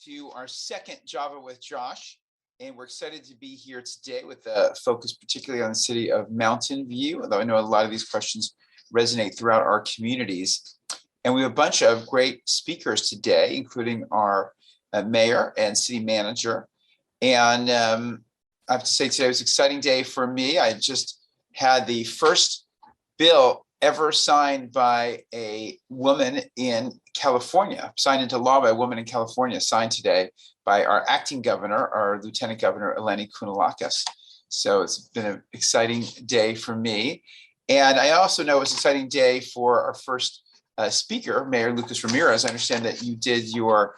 to our second Java with Josh, and we're excited to be here today with a focus particularly on the city of Mountain View, although I know a lot of these questions resonate throughout our communities. And we have a bunch of great speakers today, including our mayor and city manager. And I have to say today was an exciting day for me. I just had the first bill ever signed by a woman in California, signed into law by a woman in California, signed today by our acting governor, our Lieutenant Governor, Eleni Kounalakis. So it's been an exciting day for me. And I also know it's an exciting day for our first speaker, Mayor Lucas Ramirez. I understand that you did your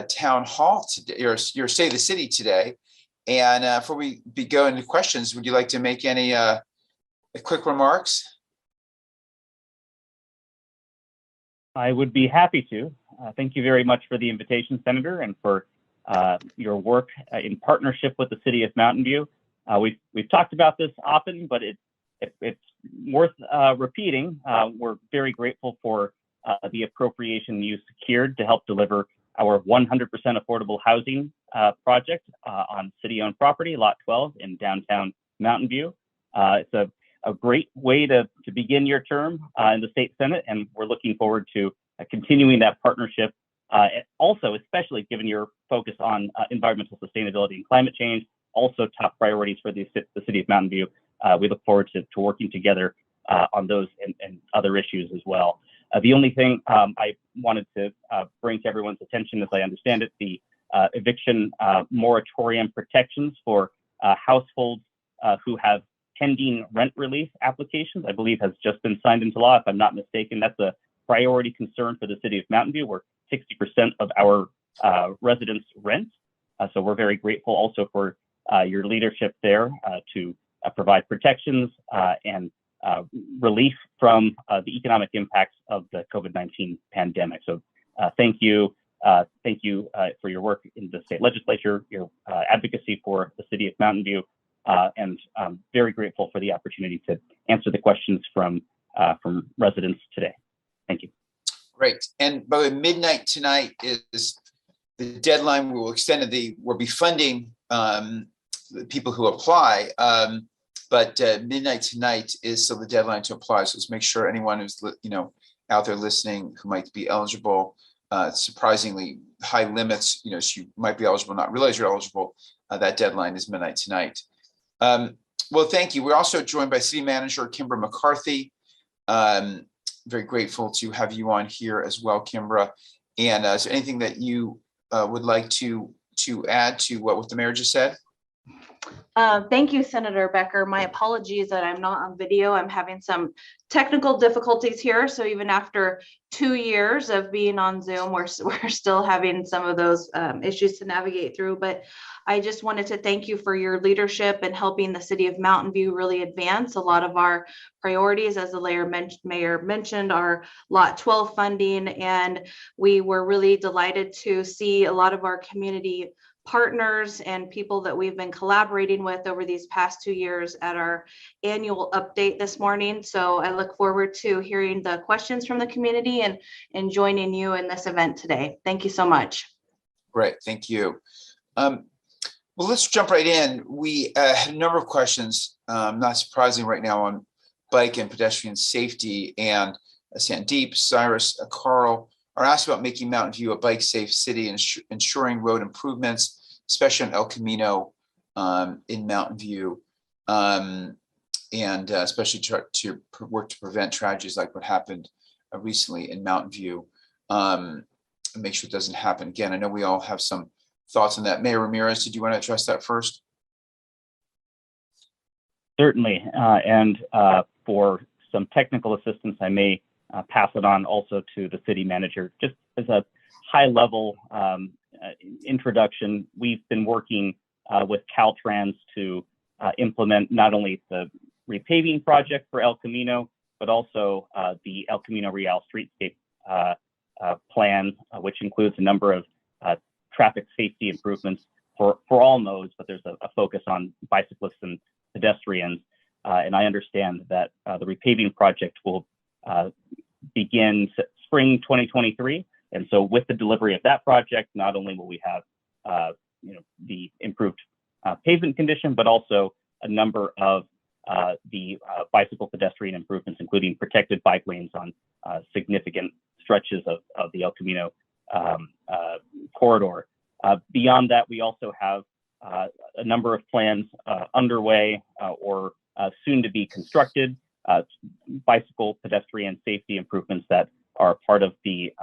town hall today, your State of the City today. And before we go into questions, would you like to make any quick remarks? I would be happy to. Thank you very much for the invitation, Senator, and for your work in partnership with the City of Mountain View. We've talked about this often, but it's worth repeating. We're very grateful for the appropriation you secured to help deliver our 100% affordable housing project on city-owned property, Lot 12 in downtown Mountain View. It's a great way to begin your term in the state Senate, and we're looking forward to continuing that partnership. Also, especially given your focus on environmental sustainability and climate change, also top priorities for the city of Mountain View. We look forward to working together on those and other issues as well. The only thing I wanted to bring to everyone's attention, as I understand it, the eviction moratorium protections for households who have pending rent relief applications, I believe has just been signed into law. If I'm not mistaken, that's a priority concern for the city of Mountain View, where 60% of our residents rent. So we're very grateful also for your leadership there to provide protections and relief from the economic impacts of the COVID-19 pandemic. So thank you. Thank you for your work in the state legislature, your advocacy for the city of Mountain View, and I'm very grateful for the opportunity to answer the questions from residents today. Thank you. Great. And by the way, midnight tonight is the deadline. We will extend it. We'll be funding the people who apply, but midnight tonight is still the deadline to apply. So let's make sure anyone who's out there listening who might be eligible. Surprisingly high limits. So you might be eligible, not realize you're eligible. That deadline is midnight tonight. Well, thank you. We're also joined by City Manager Kimbra McCarthy. Very grateful to have you on here as well, Kimbra. And is there anything that you would like to add to what the mayor just said? Thank you, Senator Becker. My apologies that I'm not on video. I'm having some technical difficulties here. So even after 2 years of being on Zoom, we're still having some of those issues to navigate through. But I just wanted to thank you for your leadership and helping the city of Mountain View really advance a lot of our priorities. As the mayor mentioned, our Lot 12 funding, and we were really delighted to see a lot of our community partners and people that we've been collaborating with over these past 2 years at our annual update this morning. So I look forward to hearing the questions from the community and joining you in this event today. Thank you so much. Great, thank you. Well, let's jump right in. We had a number of questions, not surprising right now, on bike and pedestrian safety, and Sandeep, Cyrus, Carl are asked about making Mountain View a bike safe city and ensuring road improvements, especially on El Camino in Mountain View, and especially to work to prevent tragedies like what happened recently in Mountain View, and make sure it doesn't happen again. I know we all have some thoughts on that. Mayor Ramirez, did you want to address that first? Certainly, and for some technical assistance, I may pass it on also to the city manager. Just as a high-level introduction, we've been working with Caltrans to implement not only the repaving project for El Camino, but also the El Camino Real streetscape plan, which includes a number of traffic safety improvements for all modes, but there's a focus on bicyclists and pedestrians. And I understand that the repaving project will begin spring 2023, And so with the delivery of that project, not only will we have the improved pavement condition, but also a number of the bicycle pedestrian improvements, including protected bike lanes on significant stretches of the El Camino corridor. Beyond that, we also have a number of plans underway or soon to be constructed, bicycle pedestrian safety improvements that are part of the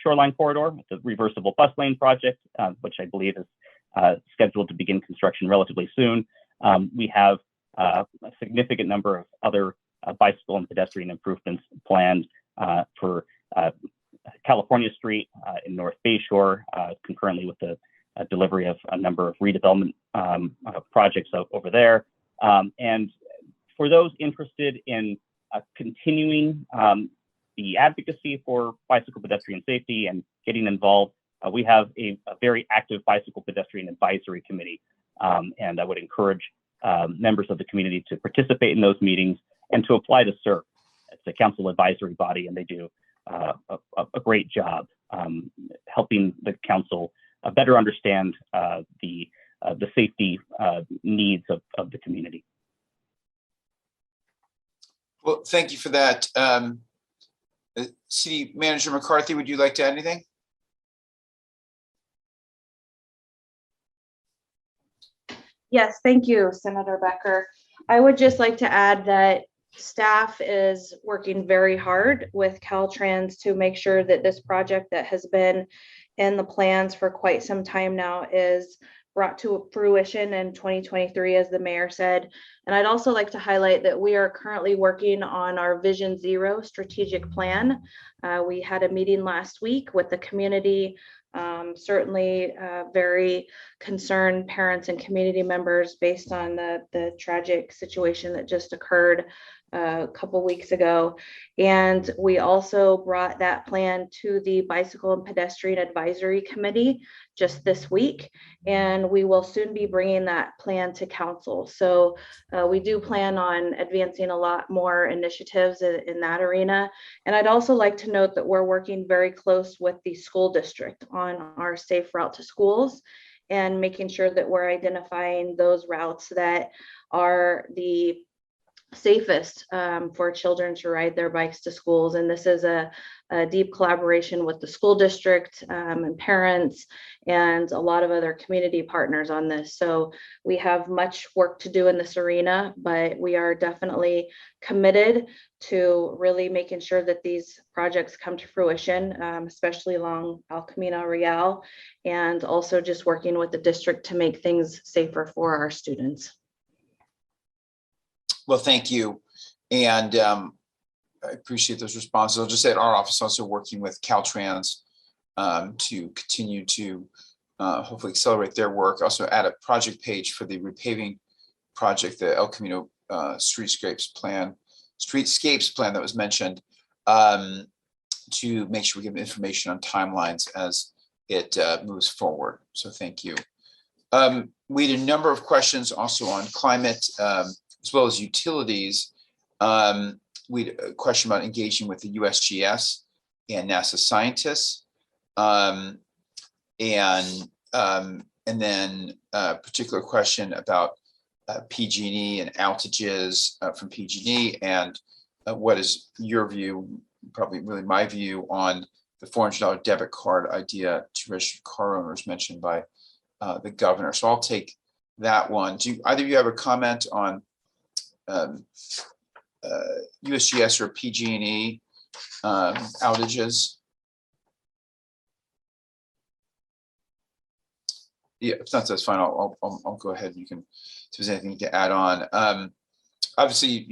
shoreline corridor, the reversible bus lane project, which I believe is scheduled to begin construction relatively soon. We have a significant number of other bicycle and pedestrian improvements planned for California Street in North Bayshore, concurrently with the delivery of a number of redevelopment projects over there. And for those interested in continuing the advocacy for bicycle pedestrian safety and getting involved, we have a very active bicycle pedestrian advisory committee. And I would encourage members of the community to participate in those meetings and to apply to serve. It's a council advisory body, and they do a great job helping the council better understand the safety needs of the community. Well, thank you for that. City Manager McCarthy, would you like to add anything? Yes, thank you, Senator Becker. I would just like to add that staff is working very hard with Caltrans to make sure that this project that has been in the plans for quite some time now is brought to fruition in 2023, as the mayor said. And I'd also like to highlight that we are currently working on our Vision Zero strategic plan. We had a meeting last week with the community. Certainly very concerned parents and community members based on the tragic situation that just occurred a couple weeks ago. And we also brought that plan to the Bicycle and Pedestrian Advisory Committee just this week, and we will soon be bringing that plan to council. So we do plan on advancing a lot more initiatives in that arena. And I'd also like to note that we're working very close with the school district on our safe route to schools and making sure that we're identifying those routes that are the safest for children to ride their bikes to schools. And this is a deep collaboration with the school district and parents and a lot of other community partners on this. So we have much work to do in this arena, but we are definitely committed to really making sure that these projects come to fruition, especially along El Camino Real, and also just working with the district to make things safer for our students. Well, thank you. And I appreciate those responses. I'll just say our office also working with Caltrans to continue to hopefully accelerate their work. Also add a project page for the repaving project, the El Camino streetscapes plan that was mentioned, to make sure we give information on timelines as it moves forward. So thank you. We had a number of questions also on climate, as well as utilities. We had a question about engaging with the USGS and NASA scientists, and then a particular question about PG&E and outages from PG&E, and what is your view, probably really my view, on the $400 debit card idea to registered car owners mentioned by the governor. So I'll take that one. Do either of you have a comment on USGS or PG&E outages? Yeah, if not, that's fine. I'll go ahead. You can, if there's anything to add on. Obviously,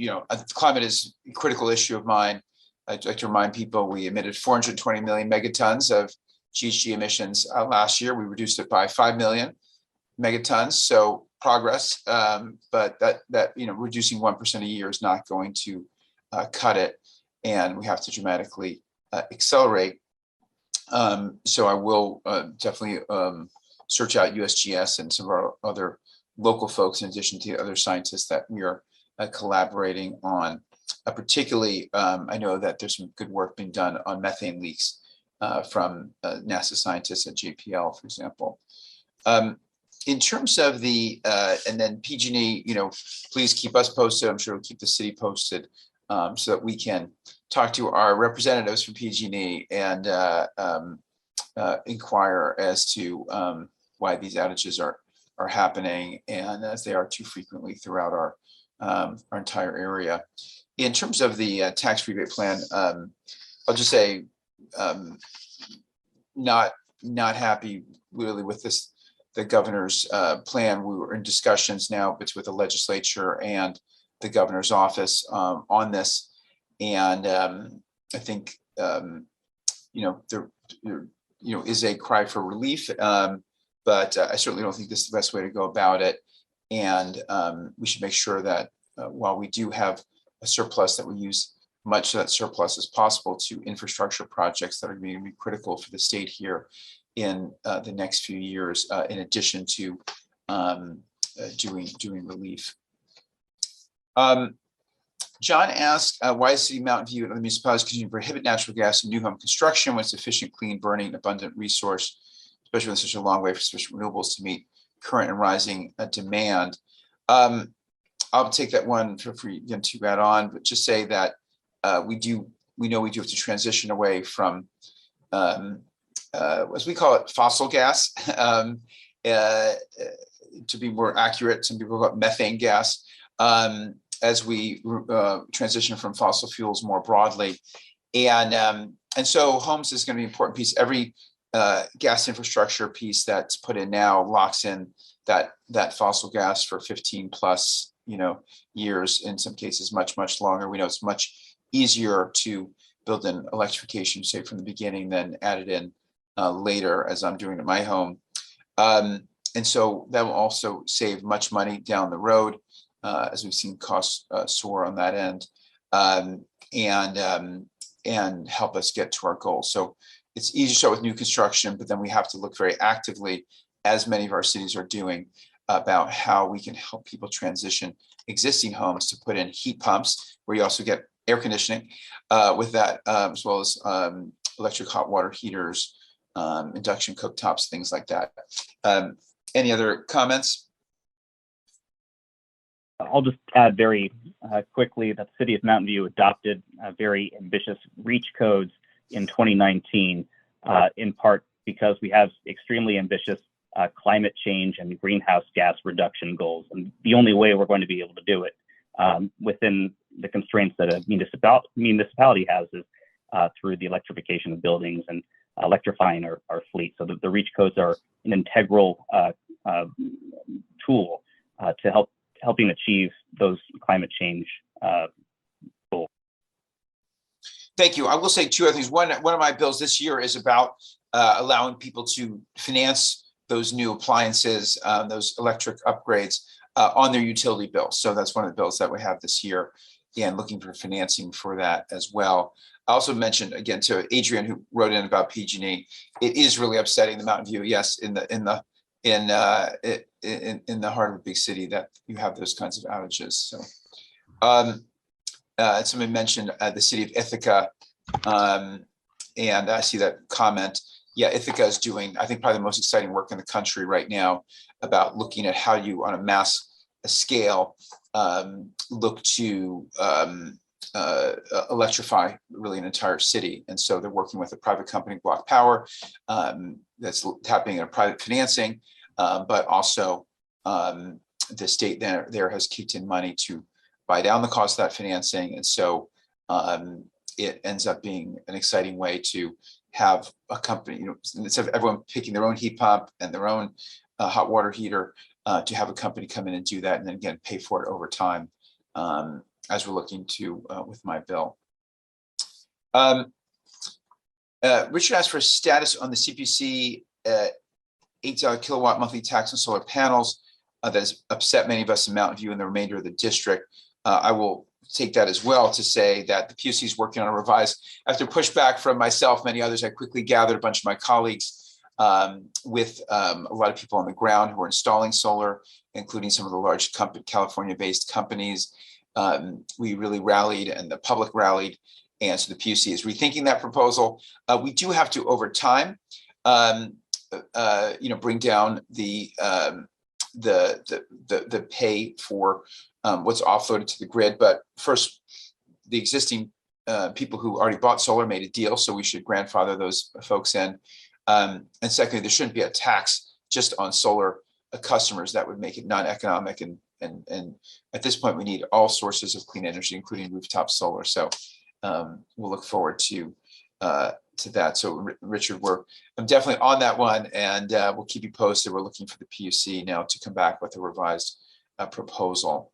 climate is a critical issue of mine. I'd like to remind people we emitted 420 million megatons of GHG emissions last year. We reduced it by 5 million megatons. So progress, but that reducing 1% a year is not going to cut it, and we have to dramatically accelerate. So I will definitely search out USGS and some of our other local folks, in addition to other scientists that we are collaborating on. Particularly, I know that there's some good work being done on methane leaks from NASA scientists at JPL, for example. In terms of the, and then PG&E, please keep us posted. I'm sure we'll keep the city posted so that we can talk to our representatives from PG&E and inquire as to why these outages are happening, and as they are too frequently throughout our entire area. In terms of the tax rebate plan, I'll just say not happy really with this, the governor's plan. We were in discussions now with the legislature and the governor's office on this, and I think there is a cry for relief, but I certainly don't think this is the best way to go about it. And we should make sure that while we do have a surplus, that we use much of that surplus as possible to infrastructure projects that are going to be critical for the state here in the next few years, in addition to doing relief. John asked, why is City of Mountain View and other municipalities continue to prohibit natural gas in new home construction when it's efficient, clean, burning, abundant resource, especially when it's such a long way for sufficient renewables to meet current and rising demand? I'll take that one for free again to add on, but just say that we know we do have to transition away from, as we call it, fossil gas. To be more accurate, some people call it methane gas, as we transition from fossil fuels more broadly. And so homes is going to be an important piece. Every gas infrastructure piece that's put in now locks in that fossil gas for 15 plus years, in some cases much longer. We know it's much easier to build in electrification, say, from the beginning than add it in later, as I'm doing at my home. And so that will also save much money down the road, as we've seen costs soar on that end, and help us get to our goals. So it's easy to start with new construction, but then we have to look very actively, as many of our cities are doing, about how we can help people transition existing homes to put in heat pumps, where you also get air conditioning with that, as well as electric hot water heaters, induction cooktops, things like that. Any other comments? I'll just add very quickly that the City of Mountain View adopted very ambitious REACH codes in 2019, in part because we have extremely ambitious climate change and greenhouse gas reduction goals. And the only way we're going to be able to do it within the constraints that a municipality has is through the electrification of buildings and electrifying our fleet. So the REACH codes are an integral tool to helping achieve those climate change goals. Thank you. I will say two other things. One of my bills this year is about allowing people to finance those new appliances, those electric upgrades on their utility bills. So that's one of the bills that we have this year, and looking for financing for that as well. I also mentioned again to Adrian, who wrote in about PG&E, it is really upsetting the Mountain View. Yes, in the heart of a big city, that you have those kinds of outages. So somebody mentioned the city of Ithaca, and I see that comment. Yeah, Ithaca is doing, I think, probably the most exciting work in the country right now about looking at how you, on a mass scale, look to electrify really an entire city. And so they're working with a private company, Block Power, that's tapping into private financing, but also the state there has kicked in money to buy down the cost of that financing. And so it ends up being an exciting way to have a company, instead of everyone picking their own heat pump and their own hot water heater, to have a company come in and do that, and then again pay for it over time, as we're looking to with my bill. Richard asked for a status on the CPC $8 kilowatt monthly tax on solar panels that has upset many of us in Mountain View and the remainder of the district. I will take that as well to say that the PUC is working on a revised. After pushback from myself, many others, I quickly gathered a bunch of my colleagues with a lot of people on the ground who are installing solar, including some of the large California-based companies. We really rallied, and the public rallied, And so the PUC is rethinking that proposal. We do have to, over time, bring down the pay for what's offloaded to the grid. But first, the existing people who already bought solar made a deal, so we should grandfather those folks in. And secondly, there shouldn't be a tax just on solar customers. That would make it non-economic. And at this point, we need all sources of clean energy, including rooftop solar. So we'll look forward to that. So Richard, I'm definitely on that one, and we'll keep you posted. We're looking for the PUC now to come back with a revised proposal.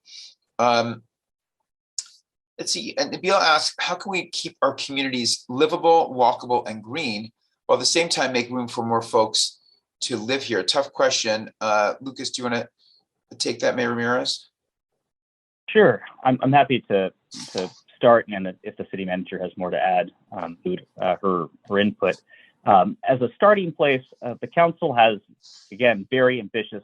Let's see, and Nabil asks, how can we keep our communities livable, walkable, and green, while at the same time make room for more folks to live here? Tough question. Lucas, do you want to take that, Mayor Ramirez? Sure, I'm happy to start, and if the city manager has more to add, her input. As a starting place, the council has, again, very ambitious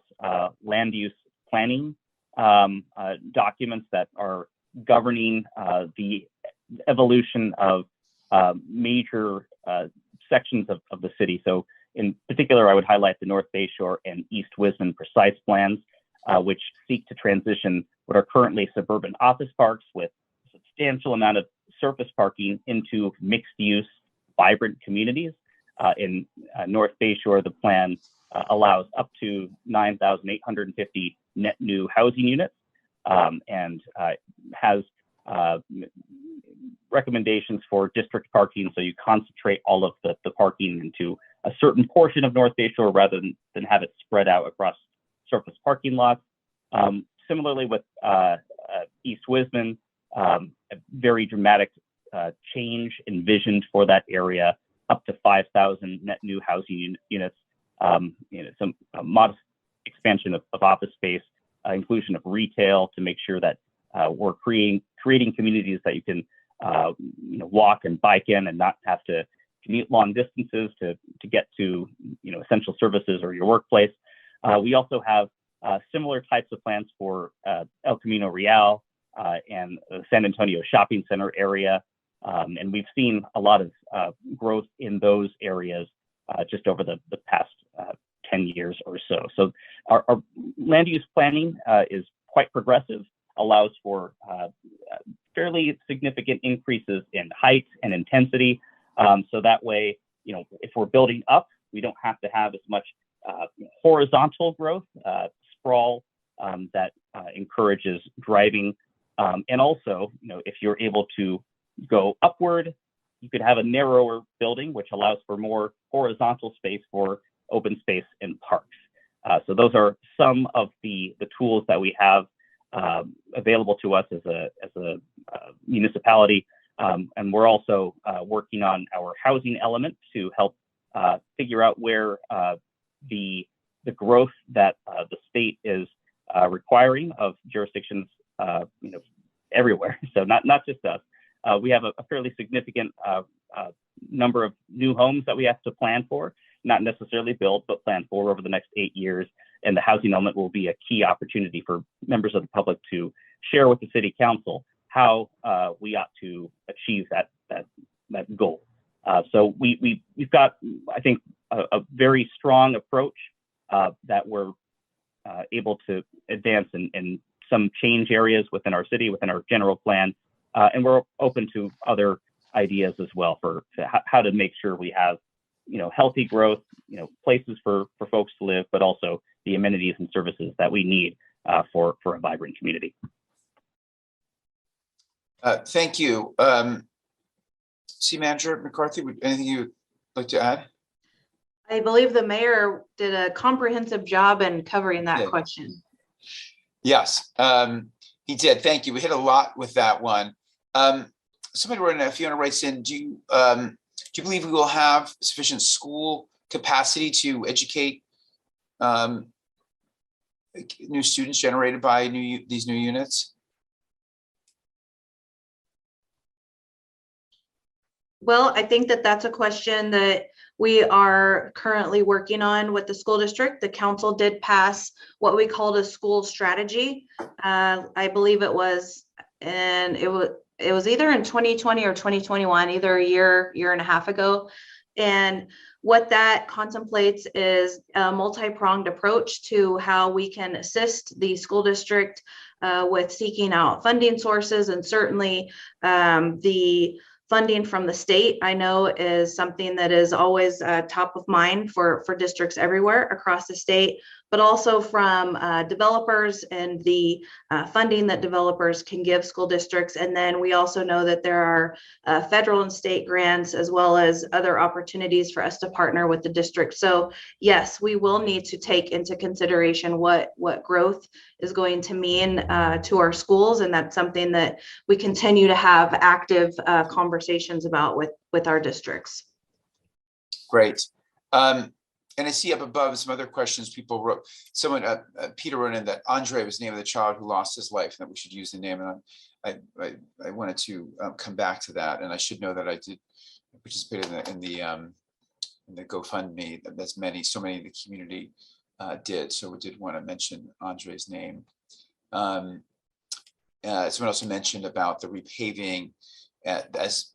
land use planning documents that are governing the evolution of major sections of the city. So in particular, I would highlight the North Bayshore and East Wisman precise plans, which seek to transition what are currently suburban office parks with a substantial amount of surface parking into mixed-use, vibrant communities. In North Bayshore, the plan allows up to 9,850 net new housing units, and has recommendations for district parking, so you concentrate all of the parking into a certain portion of North Bayshore rather than have it spread out across surface parking lots. Similarly with East Wisman, a very dramatic change envisioned for that area, up to 5,000 net new housing units, some modest expansion of office space, inclusion of retail to make sure that we're creating communities that you can walk and bike in and not have to commute long distances to get to essential services or your workplace. We also have similar types of plans for El Camino Real and the San Antonio Shopping Center area. And we've seen a lot of growth in those areas just over the past 10 years or so. So our land use planning is quite progressive, allows for fairly significant increases in height and intensity. So that way, if we're building up, we don't have to have as much horizontal growth, sprawl that encourages driving. And also, if you're able to go upward, you could have a narrower building, which allows for more horizontal space for open space in parks. So those are some of the tools that we have available to us as a municipality. And we're also working on our housing element to help figure out where the growth that the state is requiring of jurisdictions, everywhere. So not just us. We have a fairly significant number of new homes that we have to plan for, not necessarily build, but plan for over the next 8 years. And the housing element will be a key opportunity for members of the public to share with the city council how we ought to achieve that goal. So we've got, I think, a very strong approach that we're able to advance in some change areas within our city, within our general plan. And we're open to other ideas as well for how to make sure we have, healthy growth, places for folks to live, but also the amenities and services that we need for a vibrant community. Thank you. City Manager McCarthy, anything you'd like to add? I believe the mayor did a comprehensive job in covering that question. Yes, he did. Thank you. We hit a lot with that one. Somebody wrote in, if Fiona writes in, do you believe we will have sufficient school capacity to educate new students generated by these new units? Well, I think that's a question that we are currently working on with the school district. The council did pass what we called a school strategy. I believe it was it was either in 2020 or 2021, either a year and a half ago. And what that contemplates is a multi-pronged approach to how we can assist the school district with seeking out funding sources. And certainly the funding from the state, I know, is something that is always top of mind for districts everywhere across the state, but also from developers and the funding that developers can give school districts. And then we also know that there are federal and state grants, as well as other opportunities for us to partner with the district. So yes, we will need to take into consideration what growth is going to mean to our schools. And that's something that we continue to have active conversations about with our districts. Great. And I see up above some other questions people wrote. Someone, Peter wrote in that Andre was the name of the child who lost his life, and that we should use the name. And I wanted to come back to that. And I should know that I did participate in the GoFundMe. That's so many in the community did. So we did want to mention Andre's name. Someone also mentioned about the repaving. As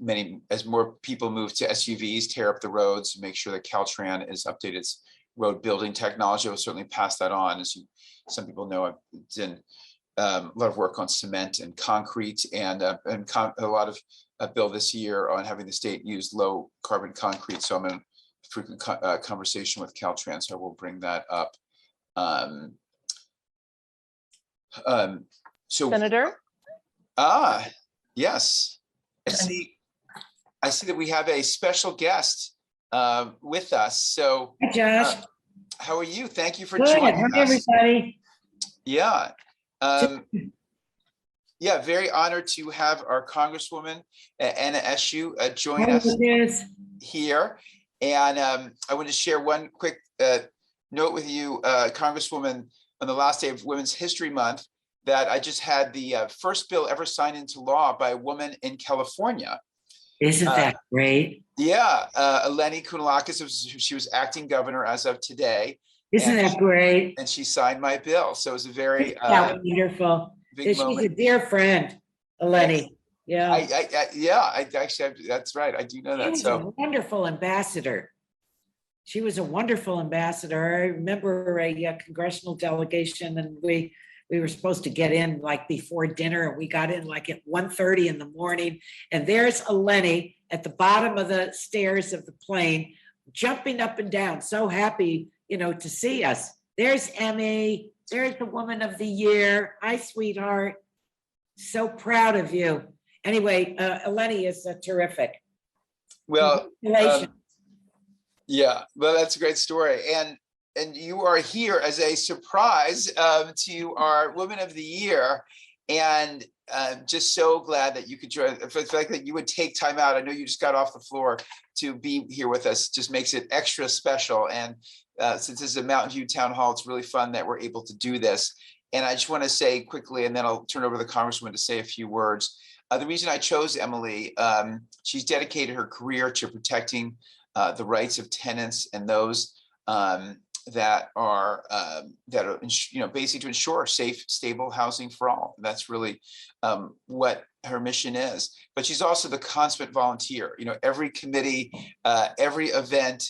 more people move to SUVs, tear up the roads, make sure that Caltrans is updated its road building technology. I will certainly pass that on. As some people know, I've done a lot of work on cement and concrete, and a lot of bill this year on having the state use low carbon concrete. So I'm in frequent conversation with Caltrans, so I will bring that up. Senator? Yes. I see that we have a special guest with us. So, hi, Josh. How are you? Thank you for Good. joining Hi, us. everybody. Yeah. Yeah, very honored to have our Congresswoman, Anna Eshoo, join us here. And I want to share one quick note with you, Congresswoman, on the last day of Women's History Month, that I just had the first bill ever signed into law by a woman in California. Isn't that great? Yeah, Eleni Kounalakis, she was acting governor as of today. Isn't that great? And she signed my bill. So it was a very wonderful. big She's moment. a dear friend, Eleni. Yeah. That's right. I do know that. She was a wonderful ambassador. She was a wonderful ambassador. I remember a congressional delegation, and we were supposed to get in like before dinner, and we got in like at 1:30 in the morning. And there's Eleni at the bottom of the stairs of the plane, jumping up and down, so happy, to see us. There's Emmy. There's the Woman of the Year. Hi, sweetheart. So proud of you. Anyway, Eleni is terrific. Well, Congratulations. yeah, well, that's a great story. And you are here as a surprise to our Woman of the Year. And just so glad that you could join. The fact that you would take time out, I know you just got off the floor, to be here with us just makes it extra special. And since this is a Mountain View Town Hall, it's really fun that we're able to do this. And I just want to say quickly, and then I'll turn over to the Congresswoman to say a few words. The reason I chose Emily, she's dedicated her career to protecting the rights of tenants and those that are basically to ensure safe, stable housing for all. That's really what her mission is. But she's also the consummate volunteer. Every committee, every event,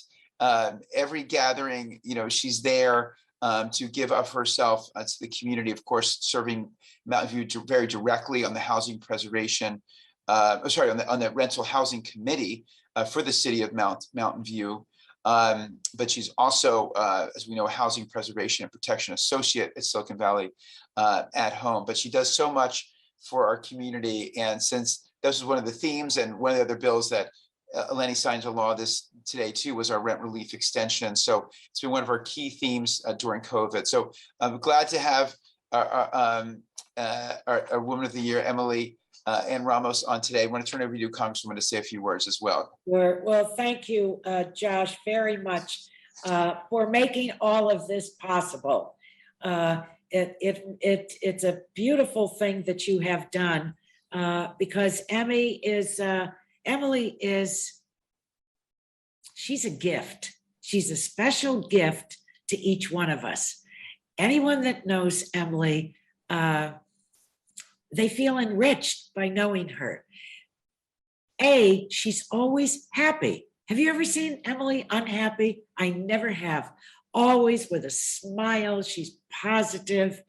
every gathering, she's there to give of herself to the community. Of course, serving Mountain View very directly on the housing preservation. On the rental housing committee for the city of Mountain View. But she's also, as we know, a housing preservation and protection associate at Silicon Valley at home. But she does so much for our community. And since this was one of the themes and one of the other bills that Eleni signed into law today too, was our rent relief extension. So it's been one of our key themes during COVID. So I'm glad to have our Woman of the Year, Emily and Ramos, on today. I want to turn over to you, Congresswoman, to say a few words as well. Well, thank you, Josh, very much for making all of this possible. It's a beautiful thing that you have done because Emily is, she's a gift. She's a special gift to each one of us. Anyone that knows Emily they feel enriched by knowing her. She's always happy. Have you ever seen Emily unhappy? I never have. Always with a smile. She's positive,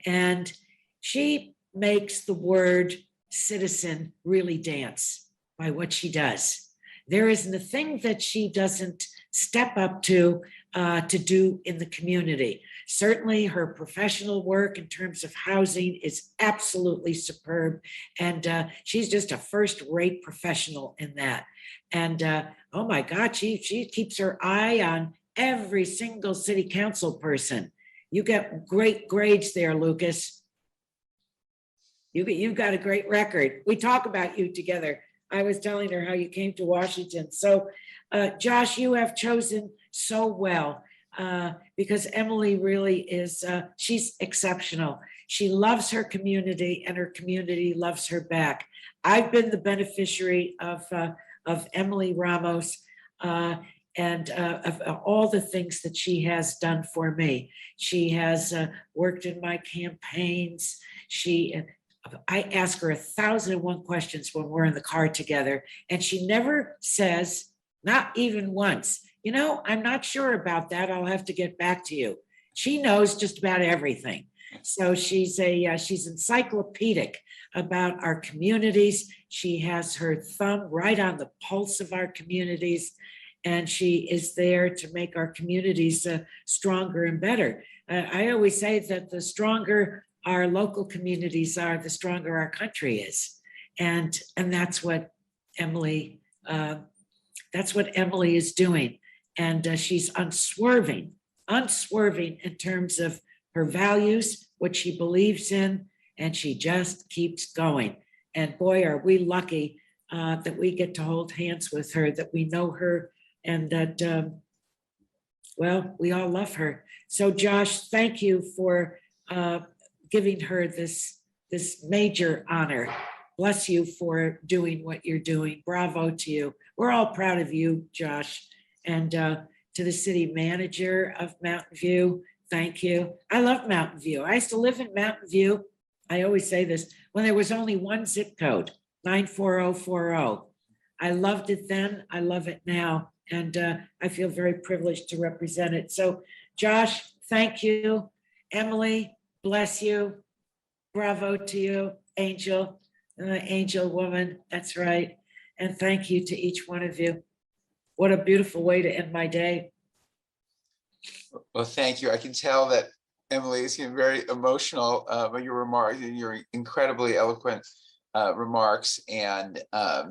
and she makes the word citizen really dance by what she does. There isn't a thing that she doesn't step up to do in the community. Certainly her professional work in terms of housing is absolutely superb. And she's just a first-rate professional in that. And oh my God, she keeps her eye on every single city council person. You get great grades there, Lucas. You've got a great record. We talk about you together. I was telling her how you came to Washington. So Josh, you have chosen so well because Emily really is, she's exceptional. She loves her community and her community loves her back. I've been the beneficiary of Emily Ramos and of all the things that she has done for me. She has worked in my campaigns. I ask her 1,001 questions when we're in the car together, and she never says, not even once, you know, I'm not sure about that. I'll have to get back to you. She knows just about everything. So she's encyclopedic about our communities. She has her thumb right on the pulse of our communities, and she is there to make our communities stronger and better. I always say that the stronger our local communities are, the stronger our country is. And that's what Emily is doing. And she's unswerving in terms of her values, what she believes in, and she just keeps going. And boy, are we lucky that we get to hold hands with her, that we know her, and that, well, we all love her. So Josh, thank you for giving her this major honor. Bless you for doing what you're doing. Bravo to you. We're all proud of you, Josh. And to the city manager of Mountain View, thank you. I love Mountain View. I used to live in Mountain View. I always say this, when there was only one zip code, 94040. I loved it then. I love it now. And I feel very privileged to represent it. So Josh, thank you. Emily, bless you. Bravo to you, Angel, Angel woman. That's right. And thank you to each one of you. What a beautiful way to end my day. Well, thank you. I can tell that Emily is getting very emotional by your remarks, your incredibly eloquent remarks. And I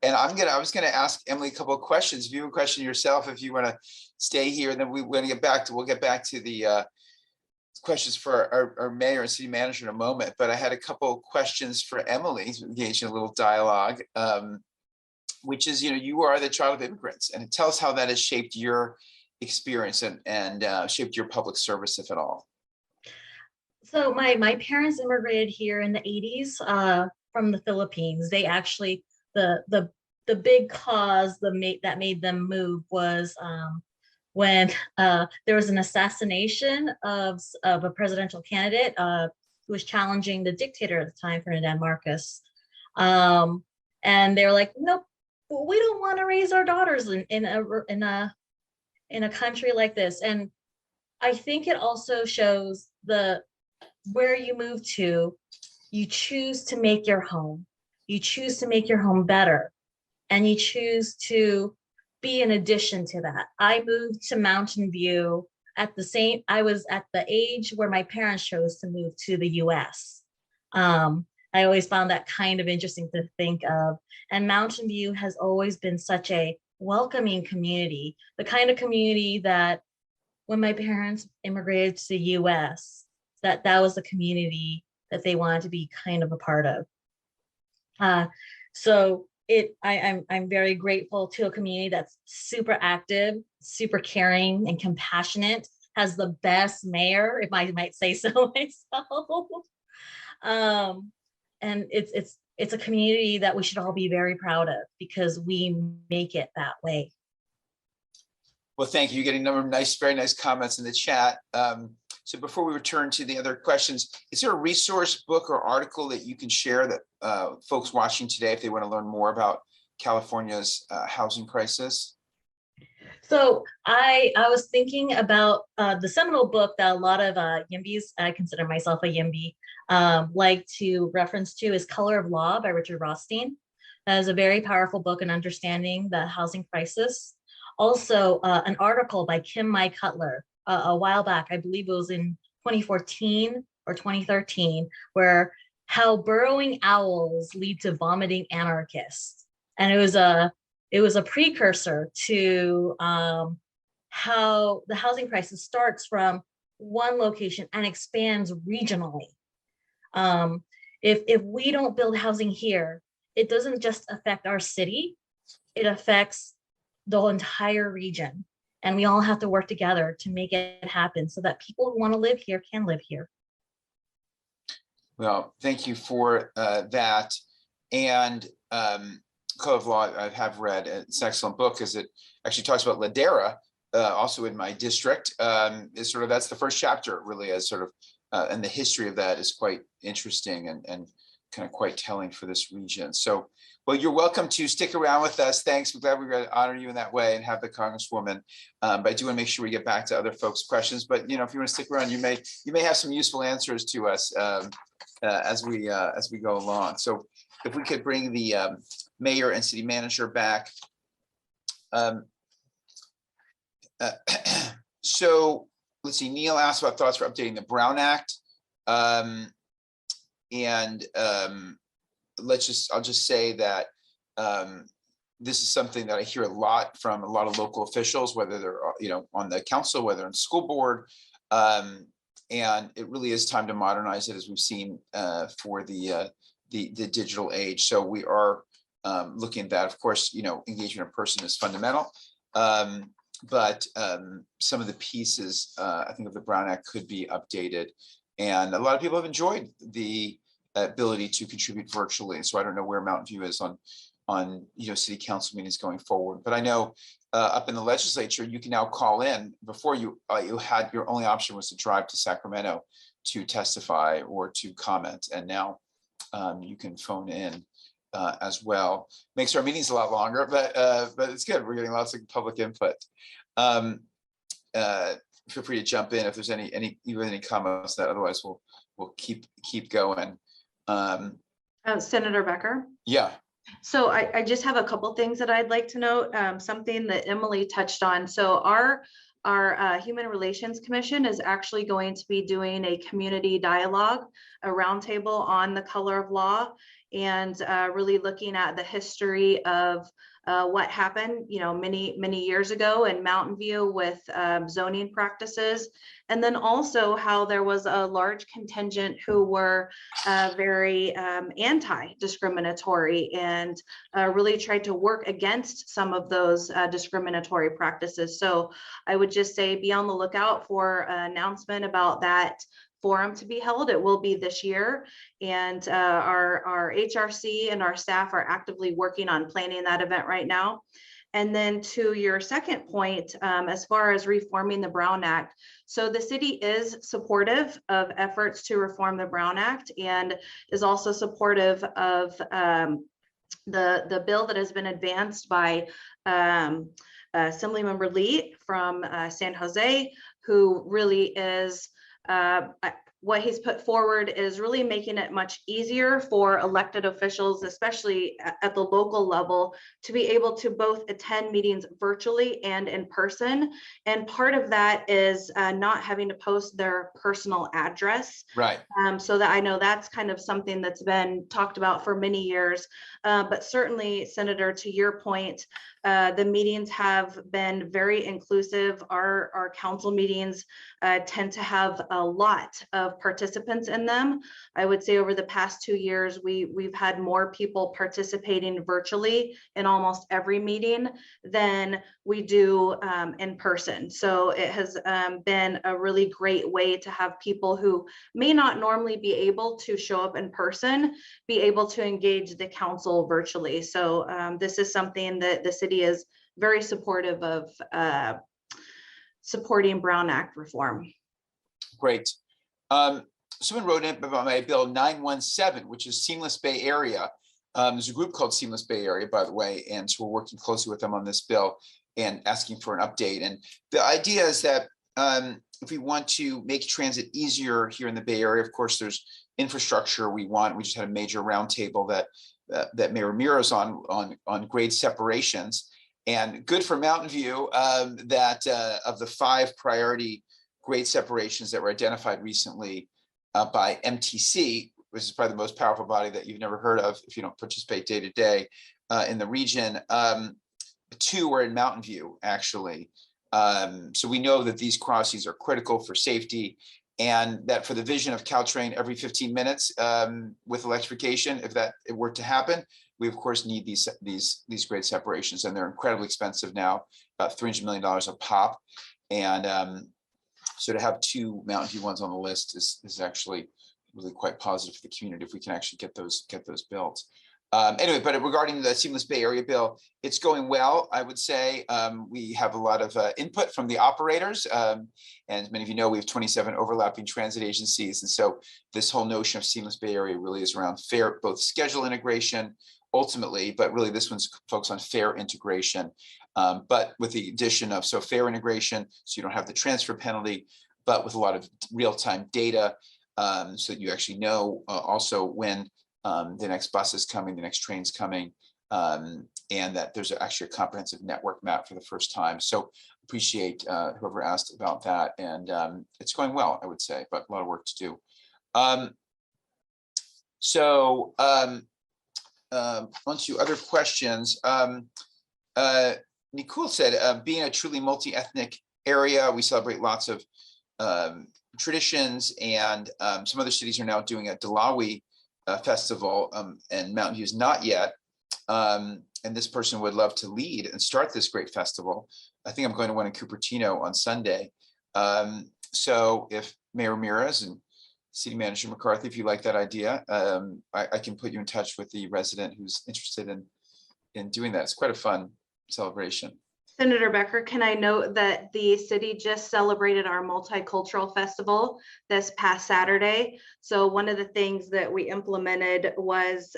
was gonna ask Emily a couple of questions. If you have a question yourself, if you want to stay here, then we'll get back to the questions for our mayor and city manager in a moment. But I had a couple of questions for Emily to engage in a little dialogue, which is, you are the child of immigrants, and tell us how that has shaped your experience and shaped your public service, if at all. So my parents immigrated here in the 80s from the Philippines. They actually, the big cause that made them move was when there was an assassination of a presidential candidate who was challenging the dictator at the time, Ferdinand Marcos. And they were like, nope, we don't want to raise our daughters in a country like this. And I think it also shows where you move to, you choose to make your home. You choose to make your home better. And you choose to be an addition to that. I moved to Mountain View I was at the age where my parents chose to move to the US. I always found that kind of interesting to think of. And Mountain View has always been such a welcoming community, the kind of community that when my parents immigrated to the US, that was the community that they wanted to be kind of a part of. I'm very grateful to a community that's super active, super caring and compassionate, has the best mayor, if I might say so myself. And it's a community that we should all be very proud of because we make it that way. Well, thank you. You're getting a number of very nice comments in the chat. So before we return to the other questions, is there a resource, book, or article that you can share that folks watching today, if they want to learn more about California's housing crisis? So I was thinking about the seminal book that a lot of Yimbys, I consider myself a Yimby, like to reference to is Color of Law by Richard Rothstein. That is a very powerful book in understanding the housing crisis. Also, an article by Kim Mai Cutler a while back, I believe it was in 2014 or 2013, where how burrowing owls lead to vomiting anarchists. And it was a precursor to how the housing crisis starts from one location and expands regionally. If we don't build housing here, it doesn't just affect our city, it affects the whole entire region. And we all have to work together to make it happen so that people who want to live here can live here. Well, thank you for that. And Code of Law, I have read. It's an excellent book because it actually talks about Ladera, also in my district. Is sort of, that's the first chapter really, as sort of, and the history of that is quite interesting and kind of quite telling for this region. So, well, you're welcome to stick around with us. Thanks. We're glad we got to honor you in that way and have the Congresswoman. But I do want to make sure we get back to other folks' questions. But if you want to stick around, you may have some useful answers to us as we go along. So, if we could bring the mayor and city manager back. So let's see. Neil asked about thoughts for updating the Brown Act. I'll just say that this is something that I hear a lot from a lot of local officials, whether they're on the council, whether on the school board, and it really is time to modernize it, as we've seen for the digital age. So we are looking at that. Of course, engagement in person is fundamental, but some of the pieces I think of the Brown Act could be updated, and a lot of people have enjoyed the ability to contribute virtually. So I don't know where Mountain View is on city council meetings going forward, but I know up in the legislature you can now call in. Before you had your only option was to drive to Sacramento to testify or to comment, and now you can phone in as well. Makes our meetings a lot longer, but it's good. We're getting lots of public input. Feel free to jump in if there's any comments that, otherwise we'll keep going. Senator Becker. Yeah. So I just have a couple things that I'd like to note. Something that Emily touched on. So our Human Relations Commission is actually going to be doing a community dialogue, a roundtable on the color of law, and really looking at the history of what happened, many years ago in Mountain View with zoning practices, and then also how there was a large contingent who were very anti-discriminatory and really tried to work against some of those discriminatory practices. So I would just say be on the lookout for an announcement about that forum to be held. It will be this year, and our HRC and our staff are actively working on planning that event right now. And then to your second point, as far as reforming the Brown Act, so the city is supportive of efforts to reform the Brown Act and is also supportive of the bill that has been advanced by Assemblymember Lee from San Jose, who really is what he's put forward is really making it much easier for elected officials, especially at the local level, to be able to both attend meetings virtually and in person. And part of that is not having to post their personal address. Right. So that I know that's kind of something that's been talked about for many years. But certainly, Senator, to your point, the meetings have been very inclusive. Our council meetings tend to have a lot of participants in them. I would say over the past 2 years, we've had more people participating virtually in almost every meeting than we do in person. So it has been a really great way to have people who may not normally be able to show up in person be able to engage the council virtually. So this is something that the city is very supportive of supporting Brown Act reform. Great. Someone wrote in about my bill 917, which is Seamless Bay Area. There's a group called Seamless Bay Area, by the way, and so we're working closely with them on this bill and asking for an update. And the idea is that if we want to make transit easier here in the Bay Area, of course, there's infrastructure we want. We just had a major roundtable that Mayor Ramirez on grade separations, and good for Mountain View that of the 5 priority grade separations that were identified recently by MTC, which is probably the most powerful body that you've never heard of if you don't participate day to day in the region. 2 were in Mountain View, actually. So we know that these crossings are critical for safety, and that for the vision of Caltrain every 15 minutes with electrification, if that were to happen, we of course need these grade separations, and they're incredibly expensive now, about $300 million a pop. And so to have 2 Mountain View ones on the list is actually really quite positive for the community if we can actually get those built. Anyway, but regarding the Seamless Bay Area bill, it's going well, I would say. We have a lot of input from the operators. And as many of you know, we have 27 overlapping transit agencies. And so this whole notion of Seamless Bay Area really is around fare, both schedule integration ultimately, but really this one's focused on fare integration. But with the addition of, so fare integration, so you don't have the transfer penalty, but with a lot of real-time data, so that you actually know also when the next bus is coming, the next train's coming, and that there's actually a comprehensive network map for the first time. So appreciate whoever asked about that, and it's going well, I would say, but a lot of work to do. On to other questions. Nicole said, being a truly multi-ethnic area, we celebrate lots of traditions, and some other cities are now doing a Delawi festival, and Mountain View is not yet. And this person would love to lead and start this great festival. I think I'm going to one in Cupertino on Sunday. So if Mayor Ramirez and City Manager McCarthy, if you like that idea, I can put you in touch with the resident who's interested in doing that. It's quite a fun celebration. Senator Becker, can I note that the city just celebrated our Multicultural Festival this past Saturday? So one of the things that we implemented was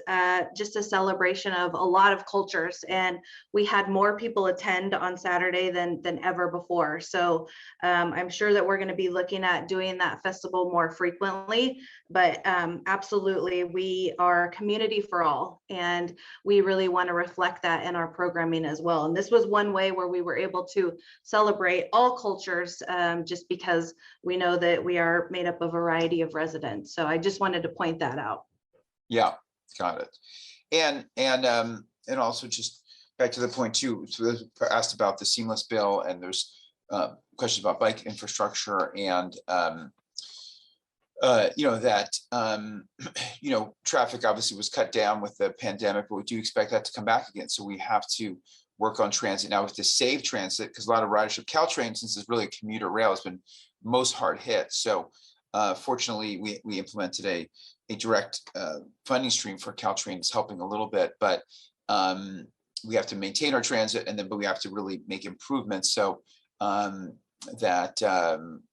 just a celebration of a lot of cultures, and we had more people attend on Saturday than ever before. So I'm sure that we're going to be looking at doing that festival more frequently, but absolutely, we are community for all, and we really want to reflect that in our programming as well. And this was one way where we were able to celebrate all cultures, just because we know that we are made up of a variety of residents. So I just wanted to point that out. Yeah, got it. And also just back to the point too, so asked about the seamless bill, and there's questions about bike infrastructure, and traffic obviously was cut down with the pandemic, but we do expect that to come back again. So we have to work on transit now with to save transit, because a lot of ridership, Caltrain, since it's really a commuter rail, has been most hard hit. So fortunately, we implemented a direct funding stream for Caltrain. It's helping a little bit, but we have to maintain our transit, but we have to really make improvements so that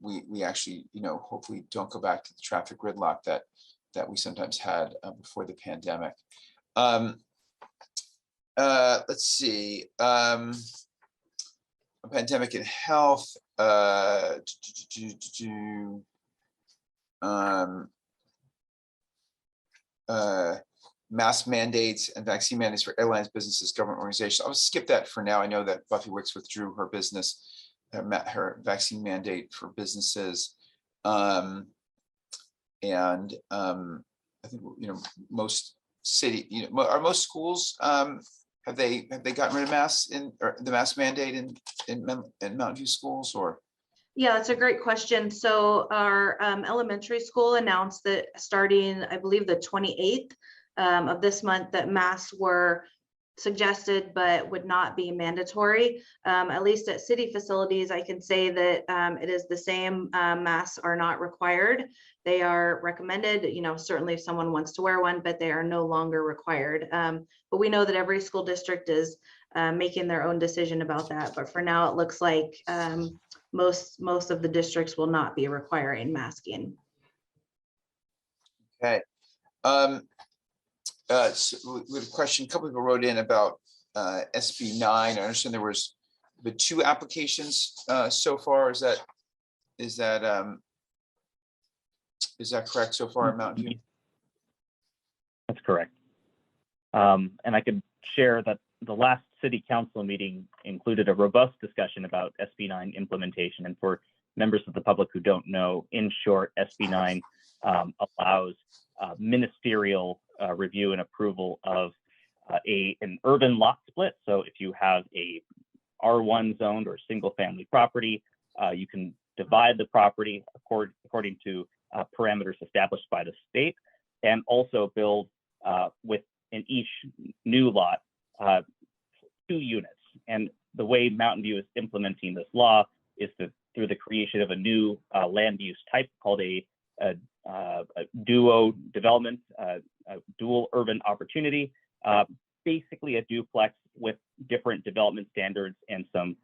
we actually, hopefully don't go back to the traffic gridlock that we sometimes had before the pandemic. Let's see, a pandemic and health, mask mandates and vaccine mandates for airlines, businesses, government organizations. I'll skip that for now. I know that Buffy Wicks withdrew her her vaccine mandate for businesses. I think, most are most schools, have they gotten rid of masks or the mask mandate in Mountain View schools, or? Yeah, that's a great question. So our elementary school announced that starting, I believe, the 28th of this month, that masks were suggested but would not be mandatory. At least at city facilities, I can say that it is the same. Masks are not required. They are recommended, certainly if someone wants to wear one, but they are no longer required. But we know that every school district is making their own decision about that. But for now, it looks like most of the districts will not be requiring masking. Okay. So we had a question, a couple people wrote in about SB 9. I understand there was the 2 applications so far. Is that correct so far in Mountain View? That's correct. And I could share that the last city council meeting included a robust discussion about SB 9 implementation. And for members of the public who don't know, in short, SB 9 allows ministerial review and approval of an urban lot split. So if you have a R1 zoned or single family property, you can divide the property according to parameters established by the state, and also build in each new lot 2 units. And the way Mountain View is implementing this law is through the creation of a new land use type called a duo development, a dual urban opportunity, basically a duplex with different development standards and some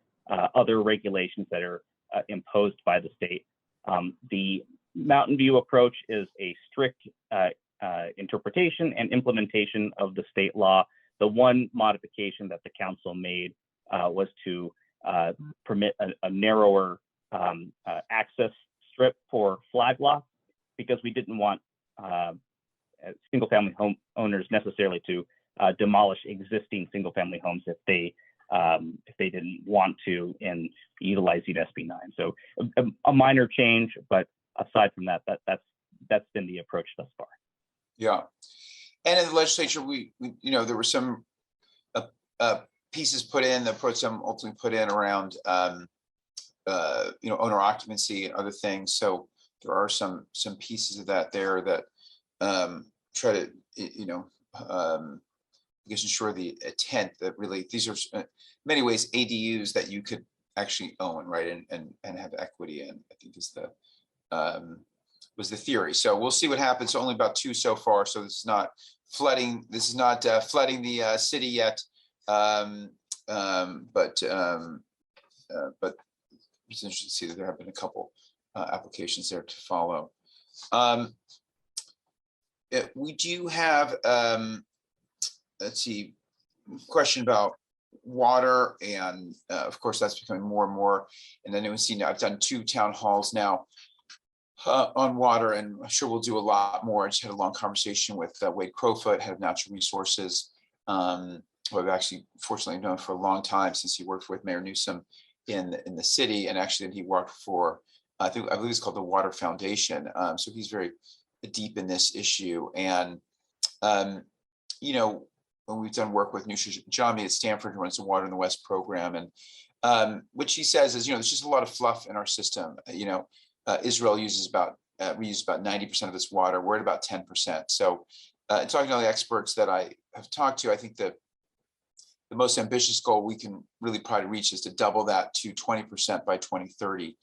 other regulations that are imposed by the state. The Mountain View approach is a strict interpretation and implementation of the state law. The one modification that the council made was to permit a narrower access strip for flag lots, because we didn't want single family home owners necessarily to demolish existing single family homes if they didn't want to in utilizing SB 9. So a minor change, but aside from that, that's been the approach thus far. Yeah, and in the legislature, we there were some pieces put in, the pro tem ultimately put in around owner occupancy and other things. So there are some pieces of that there that try to I guess ensure the intent that really these are in many ways ADUs that you could actually own, right, and have equity in. I think is the was the theory. So we'll see what happens. Only about 2 so far. So this is not flooding. This is not flooding the city yet. But it's interesting to see that there have been a couple applications there to follow. We do have, let's see, question about water, and of course that's becoming more and more. And then I've done 2 town halls now on water, and I'm sure we'll do a lot more. I just had a long conversation with Wade Crowfoot, head of natural resources, who I've actually fortunately known for a long time, since he worked with Mayor Newsom in the city, and actually he worked for I believe it's called the Water Foundation. So he's very deep in this issue, and when we've done work with Nusha Jami at Stanford, who runs the Water in the West program, and what she says is, there's just a lot of fluff in our system. Israel reuses about 90% of its water. We're at about 10%. So talking to all the experts that I have talked to, I think that the most ambitious goal we can really probably reach is to double that to 20% by 2030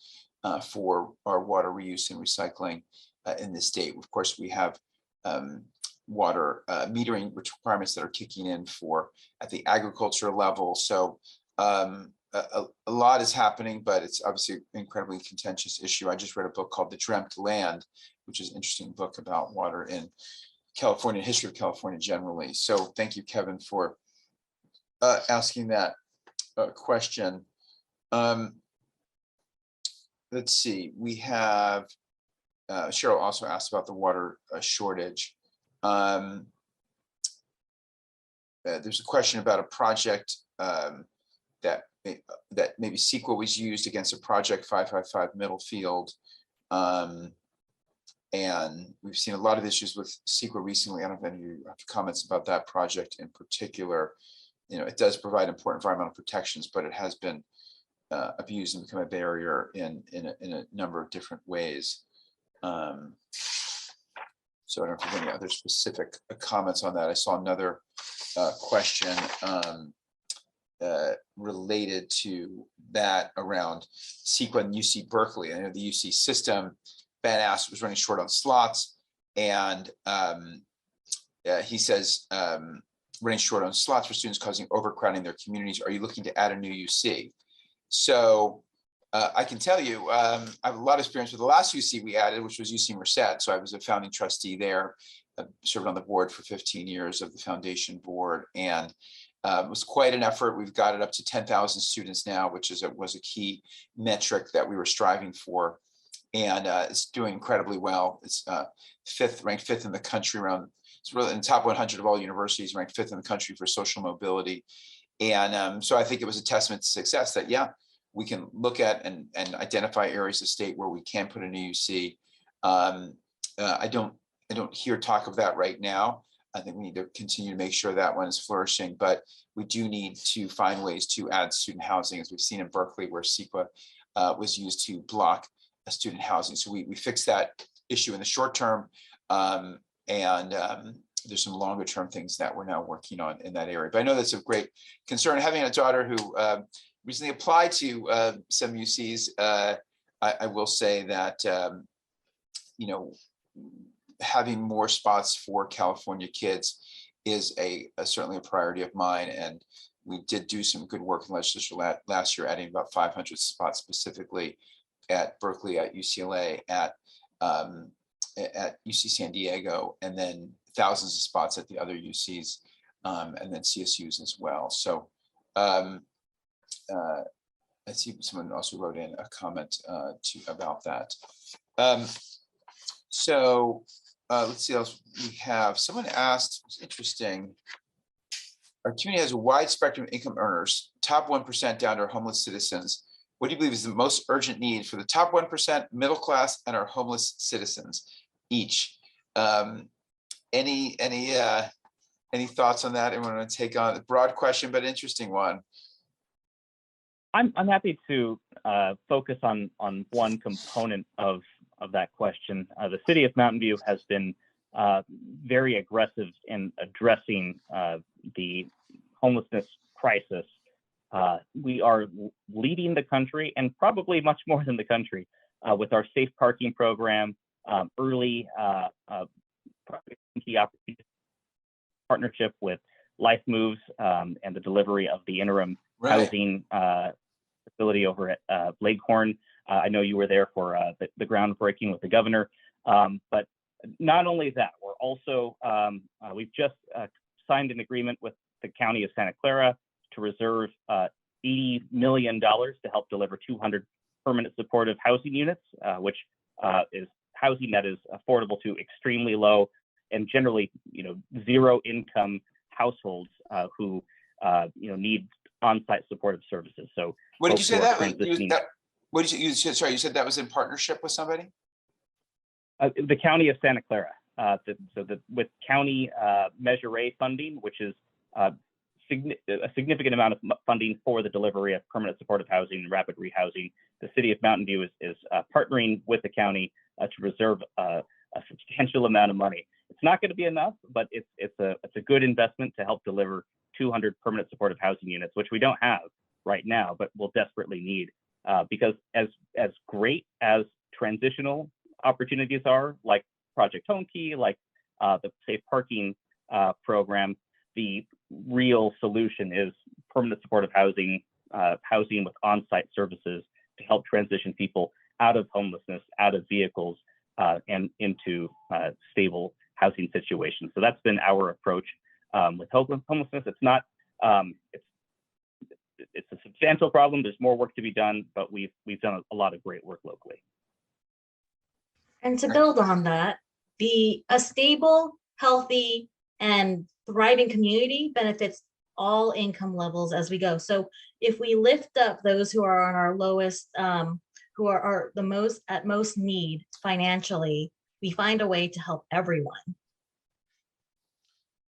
for our water reuse and recycling in this state. Of course, we have water metering requirements that are kicking in at the agriculture level. So a lot is happening, but it's obviously an incredibly contentious issue. I just read a book called The Dreamt Land, which is an interesting book about water in California, history of California generally. So thank you, Kevin, for asking that question. Let's see, we have, Cheryl also asked about the water shortage. There's a question about a project that maybe CEQA was used against a project 555 Middlefield. And we've seen a lot of issues with CEQA recently. I don't know if any of you have comments about that project in particular. It does provide important environmental protections, but it has been abused and become a barrier in a number of different ways. So I don't know if there's any other specific comments on that. I saw another question related to that around CEQA and UC Berkeley. I know the UC system, Ben asked, was running short on slots, and he says, running short on slots for students causing overcrowding their communities. Are you looking to add a new UC? So I can tell you, I have a lot of experience with the last UC we added, which was UC Merced. So I was a founding trustee there, served on the board for 15 years of the foundation board, and it was quite an effort. We've got it up to 10,000 students now, which was a key metric that we were striving for, and it's doing incredibly well. It's ranked fifth in the country it's really in the top 100 of all universities, ranked fifth in the country for social mobility. And so I think it was a testament to success that, yeah, we can look at and identify areas of state where we can put in a UC. I don't hear talk of that right now. I think we need to continue to make sure that one is flourishing, but we do need to find ways to add student housing, as we've seen in Berkeley, where CEQA was used to block student housing. So we fixed that issue in the short term, and there's some longer term things that we're now working on in that area. But I know that's a great concern. Having a daughter who recently applied to some UCs, I will say that having more spots for California kids is certainly a priority of mine. And we did do some good work in the legislature last year, adding about 500 spots specifically at Berkeley, at UCLA, at UC San Diego, and then thousands of spots at the other UCs, and then CSUs as well. So I see someone also wrote in a comment about that. So let's see what else we have. Someone asked, it's interesting, our community has a wide spectrum of income earners, top 1% down to our homeless citizens. What do you believe is the most urgent need for the top 1%, middle class, and our homeless citizens each? Any thoughts on that? Anyone want to take on a broad question, but interesting one? I'm happy to focus on one component of that question. The city of Mountain View has been very aggressive in addressing the homelessness crisis. We are leading the country, and probably much more than the country, with our safe parking program, early partnership with Life Moves, and the delivery of the interim housing facility over at Leghorn. I know you were there for the groundbreaking with the governor, but not only that, we're also, we've just signed an agreement with the County of Santa Clara to reserve $80 million to help deliver 200 permanent supportive housing units, which is housing that is affordable to extremely low and generally, zero income households who, need on-site supportive services. So what did you say that? What did you sorry, you said that was in partnership with somebody? The County of Santa Clara. With county Measure A funding, which is a significant amount of funding for the delivery of permanent supportive housing and rapid rehousing, the city of Mountain View is partnering with the county to reserve a substantial amount of money. It's not going to be enough, but it's a good investment to help deliver 200 permanent supportive housing units, which we don't have right now, but we'll desperately need, because as great as transitional opportunities are, like Project Home Key, like the safe parking program, the real solution is permanent supportive housing, housing with on-site services to help transition people out of homelessness, out of vehicles, and into stable housing situations. So that's been our approach with homelessness. It's not, it's a substantial problem. There's more work to be done, but we've done a lot of great work locally. And to build on that, a stable, healthy, and thriving community benefits all income levels as we go. So if we lift up those who are on our lowest, who are the most at most need financially, we find a way to help everyone.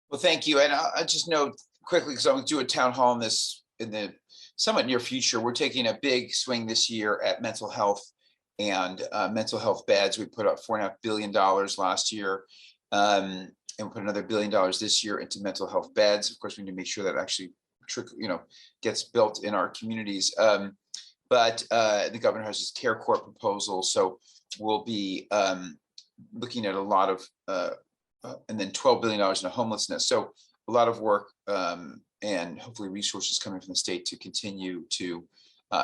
Well, thank you. And I just note quickly, because I'm going to do a town hall in the somewhat near future. We're taking a big swing this year at mental health and mental health beds. We put up $4.5 billion last year, and we put another $1 billion this year into mental health beds. Of course, we need to make sure that actually gets built in our communities. But the governor has his care court proposal, so we'll be looking at a lot of, and then $12 billion in homelessness. So a lot of work and hopefully resources coming from the state to continue to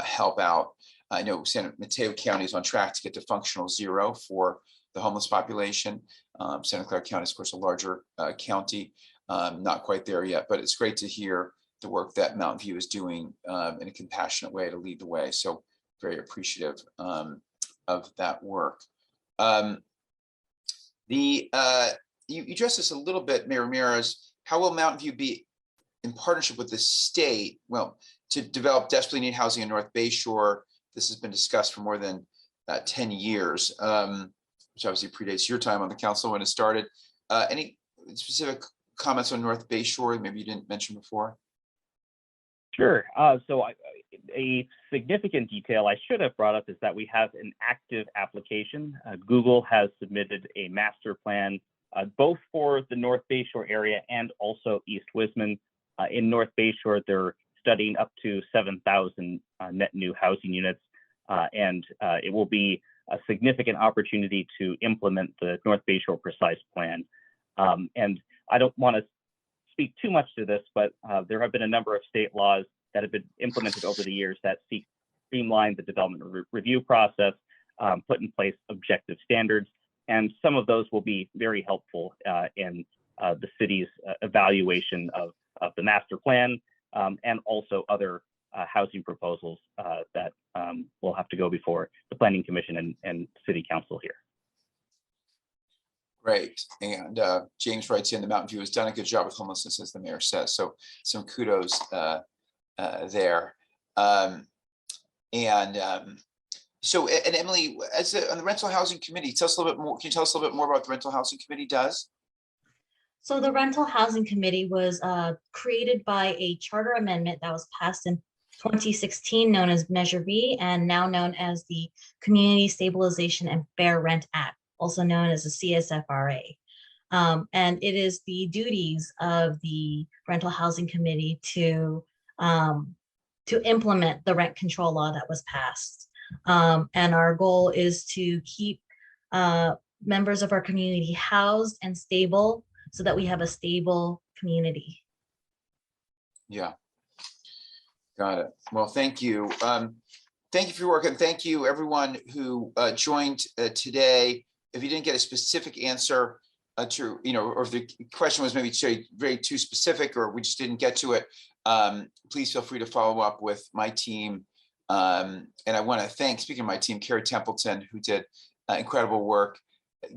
help out. I know San Mateo County is on track to get to functional zero for the homeless population. Santa Clara County is, of course, a larger county, not quite there yet, but it's great to hear the work that Mountain View is doing in a compassionate way to lead the way. So very appreciative of that work. You addressed this a little bit, Mayor Ramirez. How will Mountain View be in partnership with the state? Well, to develop desperately needed housing in North Bayshore. This has been discussed for more than 10 years, which obviously predates your time on the council when it started. Any specific comments on North Bayshore maybe you didn't mention before? Sure. A significant detail I should have brought up is that we have an active application. Google has submitted a master plan both for the North Bayshore area and also East Wisman. In North Bayshore, they're studying up to 7,000 net new housing units, and it will be a significant opportunity to implement the North Bayshore Precise Plan. And I don't want to speak too much to this, but there have been a number of state laws that have been implemented over the years that seek to streamline the development review process, put in place objective standards, and some of those will be very helpful in the city's evaluation of the master plan and also other housing proposals that will have to go before the Planning Commission and City Council here. Great. And James writes in, the Mountain View has done a good job with homelessness, as the mayor says. So some kudos there. So Emily, as on the rental housing committee, tell us a little bit more. Can you tell us a little bit more about what the rental housing committee does? So the rental housing committee was created by a charter amendment that was passed in 2016, known as Measure B, and now known as the Community Stabilization and Fair Rent Act, also known as the CSFRA. And it is the duties of the rental housing committee to implement the rent control law that was passed. And our goal is to keep members of our community housed and stable so that we have a stable community. Yeah, got it. Well, thank you. Thank you for your work, and thank you everyone who joined today. If you didn't get a specific answer to, or if the question was maybe very too specific, or we just didn't get to it, please feel free to follow up with my team. And I want to thank, speaking of my team, Carrie Templeton, who did incredible work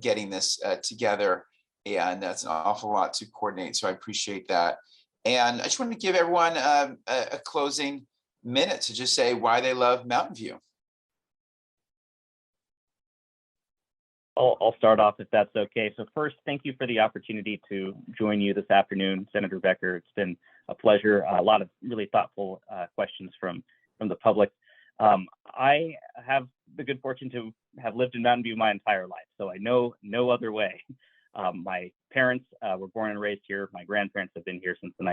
getting this together. And that's an awful lot to coordinate. So I appreciate that. And I just want to give everyone a closing minute to just say why they love Mountain View. I'll start off if that's okay. So first, thank you for the opportunity to join you this afternoon, Senator Becker. It's been a pleasure. A lot of really thoughtful questions from the public. I have the good fortune to have lived in Mountain View my entire life, so I know no other way. My parents were born and raised here. My grandparents have been here since the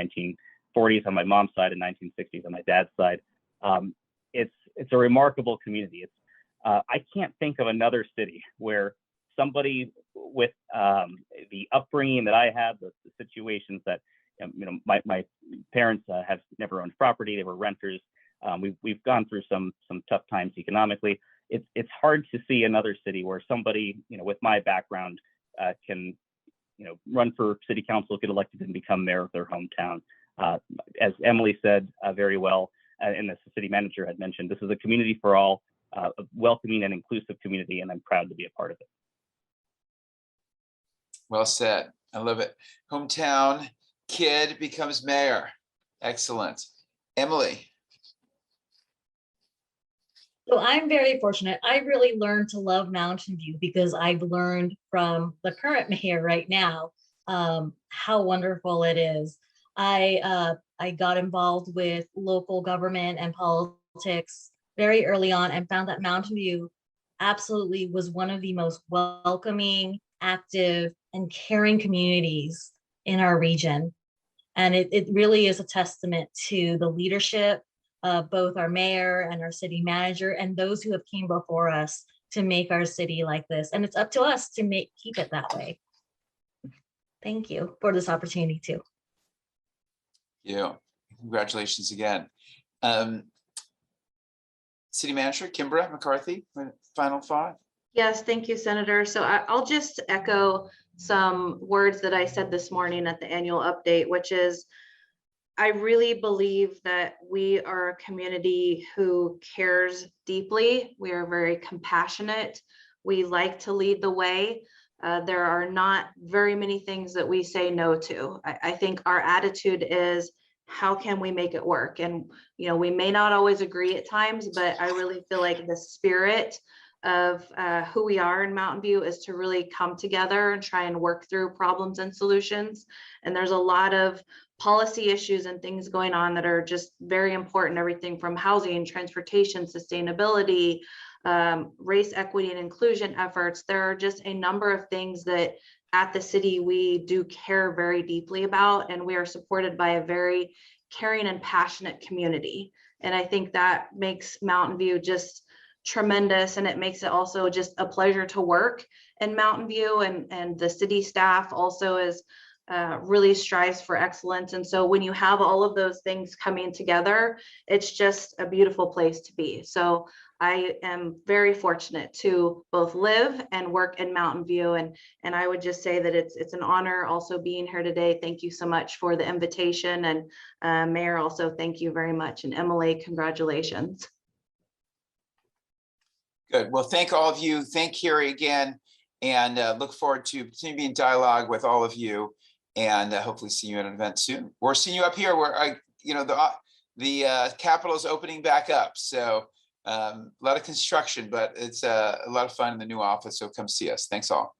1940s on my mom's side and 1960s on my dad's side. It's a remarkable community. I can't think of another city where somebody with the upbringing that I had, the situations that my parents have never owned property. They were renters. We've gone through some tough times economically. It's hard to see another city where somebody with my background can run for city council, get elected, and become mayor of their hometown. As Emily said very well, and as the city manager had mentioned, this is a community for all, a welcoming and inclusive community, and I'm proud to be a part of it. Well said. I love it. Hometown kid becomes mayor. Excellent. Emily. So I'm very fortunate. I really learned to love Mountain View because I've learned from the current mayor right now how wonderful it is. I got involved with local government and politics very early on and found that Mountain View absolutely was one of the most welcoming, active, and caring communities in our region. And it really is a testament to the leadership of both our mayor and our city manager and those who have came before us to make our city like this. And it's up to us to keep it that way. Thank you for this opportunity too. Yeah, congratulations again. City Manager Kimbra McCarthy, final thought. Yes, thank you, Senator. So I'll just echo some words that I said this morning at the annual update, which is I really believe that we are a community who cares deeply. We are very compassionate. We like to lead the way. There are not very many things that we say no to. I think our attitude is, how can we make it work? And, you know, we may not always agree at times, but I really feel like the spirit of who we are in Mountain View is to really come together and try and work through problems and solutions. And there's a lot of policy issues and things going on that are just very important, everything from housing, transportation, sustainability, race equity and inclusion efforts. There are just a number of things that at the city we do care very deeply about, and we are supported by a very caring and passionate community. And I think that makes Mountain View just tremendous, and it makes it also just a pleasure to work in Mountain View, and the city staff also is really strives for excellence. And so when you have all of those things coming together, it's just a beautiful place to be. So I am very fortunate to both live and work in Mountain View, and I would just say that it's an honor also being here today. Thank you so much for the invitation, and Mayor, also thank you very much, and Emily, congratulations. Good. Well, thank all of you. Thank Carrie again, and look forward to continuing in dialogue with all of you, and hopefully see you at an event soon, or seeing you up here where the Capitol is opening back up. So a lot of construction, but it's a lot of fun in the new office. So come see us. Thanks all.